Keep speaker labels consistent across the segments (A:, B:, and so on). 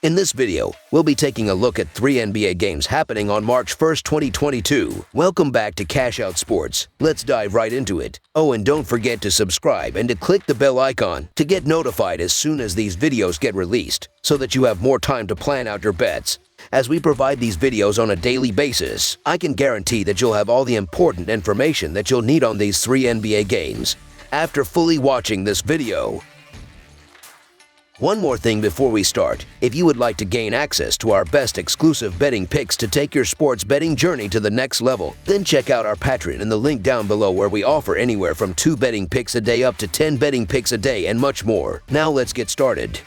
A: In this video, we'll be taking a look at 3 NBA games happening on March 1st, 2022. Welcome back to Cash Out Sports. Let's dive right into it. Oh, and don't forget to subscribe and to click the bell icon to get notified as soon as these videos get released, so that you have more time to plan out your bets. As we provide these videos on a daily basis, I can guarantee that you'll have all the important information that you'll need on these 3 NBA games after fully watching this video. One more thing before we start. If you would like to gain access to our best exclusive betting picks to take your sports betting journey to the next level, then check out our Patreon in the link down below, where we offer anywhere from 2 betting picks a day up to 10 betting picks a day and much more. Now let's get started.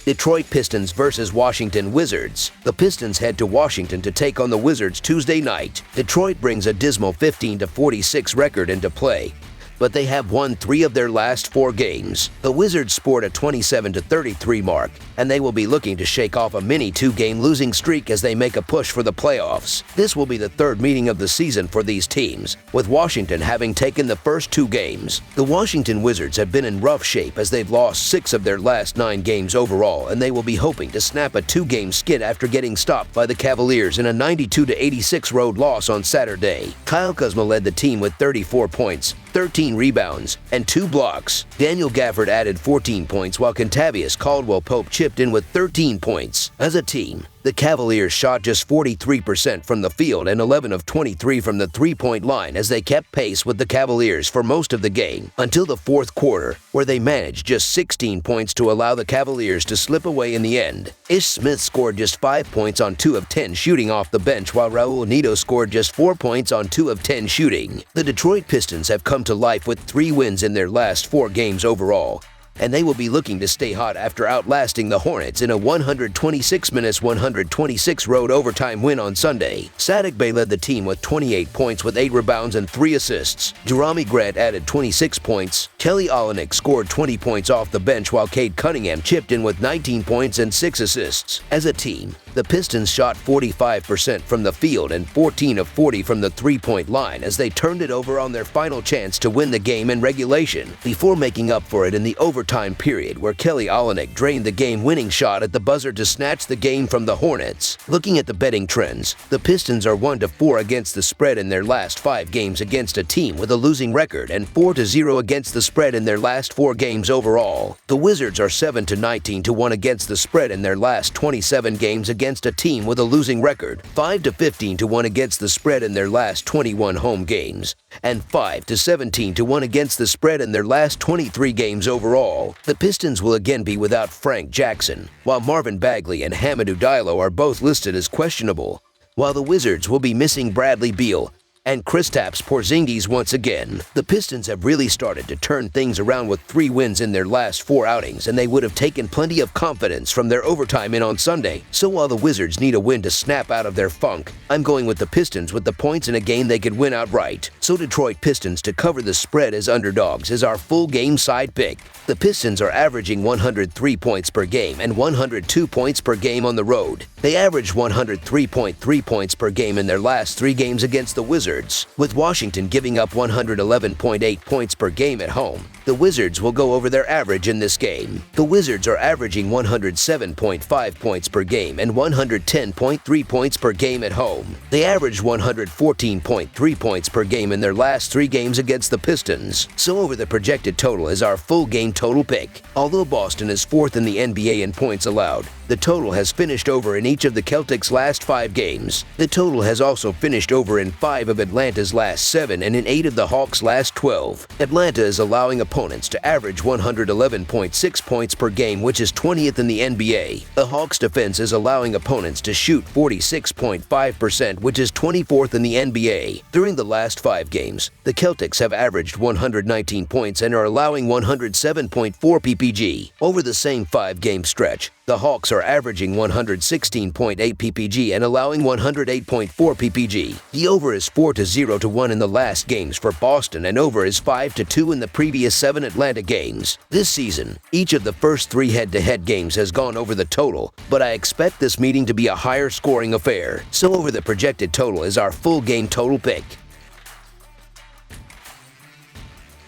A: Detroit Pistons versus Washington Wizards. The Pistons head to Washington to take on the Wizards Tuesday night. Detroit brings a dismal 15-46 record into play, but they have won 3 of their last 4 games. The Wizards sport a 27-33 mark, and they will be looking to shake off a mini 2-game losing streak as they make a push for the playoffs. This will be the 3rd meeting of the season for these teams, with Washington having taken the first 2 games. The Washington Wizards have been in rough shape as they've lost 6 of their last 9 games overall, and they will be hoping to snap a 2-game skid after getting stopped by the Cavaliers in a 92-86 road loss on Saturday. Kyle Kuzma led the team with 34 points, 13 rebounds, and 2 blocks. Daniel Gafford added 14 points, while Kentavious Caldwell-Pope chipped in with 13 points. As a team, the Cavaliers shot just 43% from the field and 11 of 23 from the three-point line as they kept pace with the Cavaliers for most of the game, until the 4th quarter, where they managed just 16 points to allow the Cavaliers to slip away in the end. Ish Smith scored just 5 points on 2 of 10 shooting off the bench, while Raul Neto scored just 4 points on 2 of 10 shooting. The Detroit Pistons have come to life with 3 wins in their last 4 games overall, and they will be looking to stay hot after outlasting the Hornets in a 126-126 road overtime win on Sunday. Saddiq Bey led the team with 28 points with 8 rebounds and 3 assists. Jerami Grant added 26 points. Kelly Olynyk scored 20 points off the bench, while Cade Cunningham chipped in with 19 points and 6 assists. As a team, the Pistons shot 45% from the field and 14 of 40 from the three-point line as they turned it over on their final chance to win the game in regulation, before making up for it in the overtime period, where Kelly Olynyk drained the game-winning shot at the buzzer to snatch the game from the Hornets. Looking at the betting trends, the Pistons are 1-4 against the spread in their last 5 games against a team with a losing record, and 4-0 against the spread in their last 4 games overall. The Wizards are 7-19-1 against the spread in their last 27 games against a team with a losing record, 5-15-1 against the spread in their last 21 home games, and 5-17-1 against the spread in their last 23 games overall. The Pistons will again be without Frank Jackson, while Marvin Bagley and Hamidou Diallo are both listed as questionable, while the Wizards will be missing Bradley Beal and Kristaps Porzingis once again. The Pistons have really started to turn things around with 3 wins in their last 4 outings, and they would have taken plenty of confidence from their overtime in on Sunday. So while the Wizards need a win to snap out of their funk, I'm going with the Pistons with the points in a game they could win outright. So Detroit Pistons to cover the spread as underdogs is our full game side pick. The Pistons are averaging 103 points per game and 102 points per game on the road. They averaged 103.3 points per game in their last 3 games against the Wizards, with Washington giving up 111.8 points per game at home. The Wizards will go over their average in this game. The Wizards are averaging 107.5 points per game and 110.3 points per game at home. They averaged 114.3 points per game in their last 3 games against the Pistons. So over the projected total is our full game total pick. Although Boston is 4th in the NBA in points allowed, the total has finished over in each of the Celtics' last 5 games. The total has also finished over in 5 of Atlanta's last 7 and in 8 of the Hawks' last 12. Atlanta is allowing opponents to average 111.6 points per game, which is 20th in the NBA. The Hawks' defense is allowing opponents to shoot 46.5%, which is 24th in the NBA. During the last 5 games, the Celtics have averaged 119 points and are allowing 107.4 ppg. Over the same 5-game stretch, the Hawks are averaging 116.8 ppg and allowing 108.4 ppg. The over is 4-0-1 in the last games for Boston, and over is 5-2 in the previous 7 Atlanta games. This season, each of the first 3 head-to-head games has gone over the total, but I expect this meeting to be a higher scoring affair. So over the projected total is our full game total pick.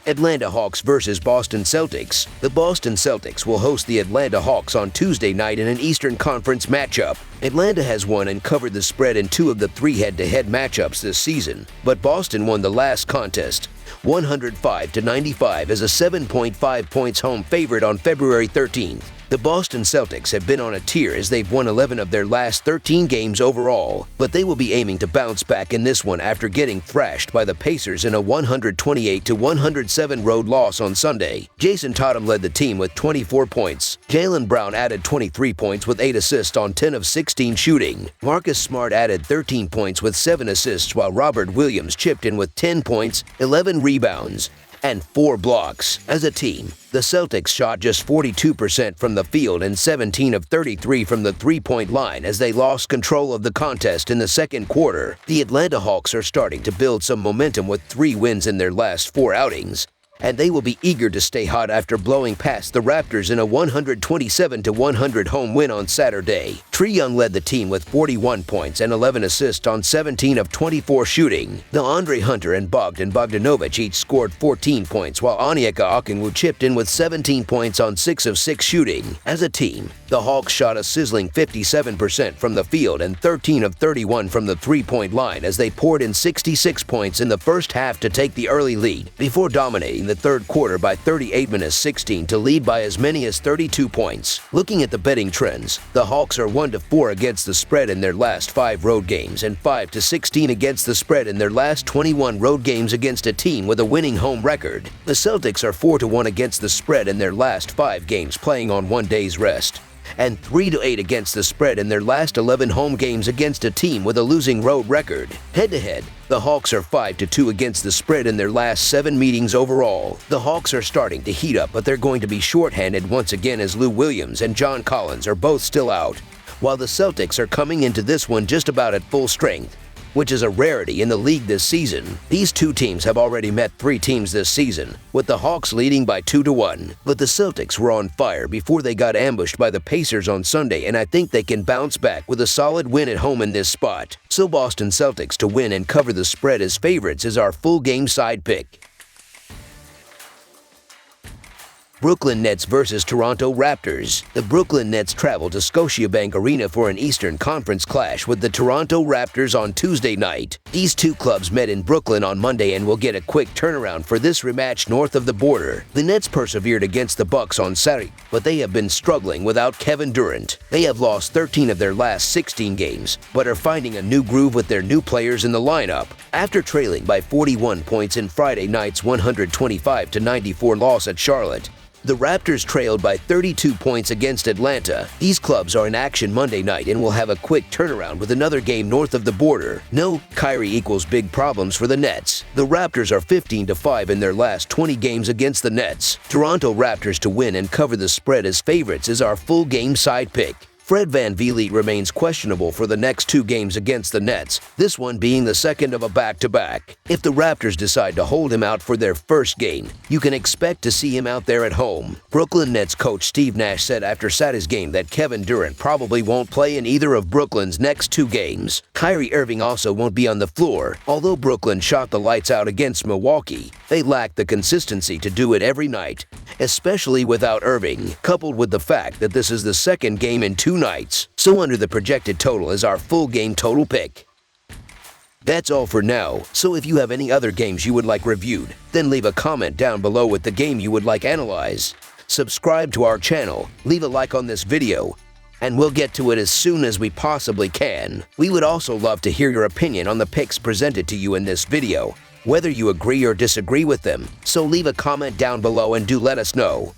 A: Atlanta Hawks versus Boston Celtics. The Boston Celtics will host the Atlanta Hawks on Tuesday night in an Eastern Conference matchup. Atlanta has won and covered the spread in 2 of the 3 head-to-head matchups this season, but Boston won the last contest, 105-95, as a 7.5 points home favorite on February 13th. The Boston Celtics have been on a tear as they've won 11 of their last 13 games overall, but they will be aiming to bounce back in this one after getting thrashed by the Pacers in a 128-107 road loss on Sunday. Jason Tatum led the team with 24 points. Jaylen Brown added 23 points with 8 assists on 10 of 16 shooting. Marcus Smart added 13 points with 7 assists, while Robert Williams chipped in with 10 points, 11 rebounds, and 4 blocks. As a team, the Celtics shot just 42% from the field and 17 of 33 from the three-point line as they lost control of the contest in the second quarter. The Atlanta Hawks are starting to build some momentum with 3 wins in their last 4 outings, and they will be eager to stay hot after blowing past the Raptors in a 127-100 home win on Saturday. Trae Young led the team with 41 points and 11 assists on 17 of 24 shooting. DeAndre Hunter and Bogdan Bogdanovic each scored 14 points, while Onyeka Okongwu chipped in with 17 points on 6 of 6 shooting. As a team, the Hawks shot a sizzling 57% from the field and 13 of 31 from the three-point line as they poured in 66 points in the first half to take the early lead, before dominating the third quarter by 38-16 to lead by as many as 32 points. Looking at the betting trends, the Hawks are 1-4 against the spread in their last 5 road games and 5-16 against the spread in their last 21 road games against a team with a winning home record. The Celtics are 4-1 against the spread in their last 5 games playing on 1 day's rest, and 3-8 against the spread in their last 11 home games against a team with a losing road record. Head-to-head, the Hawks are 5-2 against the spread in their last 7 meetings overall. The Hawks are starting to heat up, but they're going to be shorthanded once again as Lou Williams and John Collins are both still out, while the Celtics are coming into this one just about at full strength, which is a rarity in the league this season. These 2 teams have already met 3 teams this season, with the Hawks leading by 2-1. But the Celtics were on fire before they got ambushed by the Pacers on Sunday, and I think they can bounce back with a solid win at home in this spot. So Boston Celtics to win and cover the spread as favorites is our full game side pick. Brooklyn Nets versus Toronto Raptors. The Brooklyn Nets travel to Scotiabank Arena for an Eastern Conference clash with the Toronto Raptors on Tuesday night. These 2 clubs met in Brooklyn on Monday and will get a quick turnaround for this rematch north of the border. The Nets persevered against the Bucks on Saturday, but they have been struggling without Kevin Durant. They have lost 13 of their last 16 games, but are finding a new groove with their new players in the lineup. After trailing by 41 points in Friday night's 125-94 loss at Charlotte, the Raptors trailed by 32 points against Atlanta. These clubs are in action Monday night and will have a quick turnaround with another game north of the border. No Kyrie equals big problems for the Nets. The Raptors are 15-5 in their last 20 games against the Nets. Toronto Raptors to win and cover the spread as favorites is our full game side pick. Fred VanVleet remains questionable for the next 2 games against the Nets, this one being the second of a back-to-back. If the Raptors decide to hold him out for their first game, you can expect to see him out there at home. Brooklyn Nets coach Steve Nash said after Saturday's game that Kevin Durant probably won't play in either of Brooklyn's next 2 games. Kyrie Irving also won't be on the floor. Although Brooklyn shot the lights out against Milwaukee, they lack the consistency to do it every night, especially without Irving, coupled with the fact that this is the second game in 2 nights. So under the projected total is our full game total pick. That's all for now, so if you have any other games you would like reviewed, then leave a comment down below with the game you would like analyzed. Subscribe to our channel, leave a like on this video, and we'll get to it as soon as we possibly can. We would also love to hear your opinion on the picks presented to you in this video, whether you agree or disagree with them, so leave a comment down below and do let us know.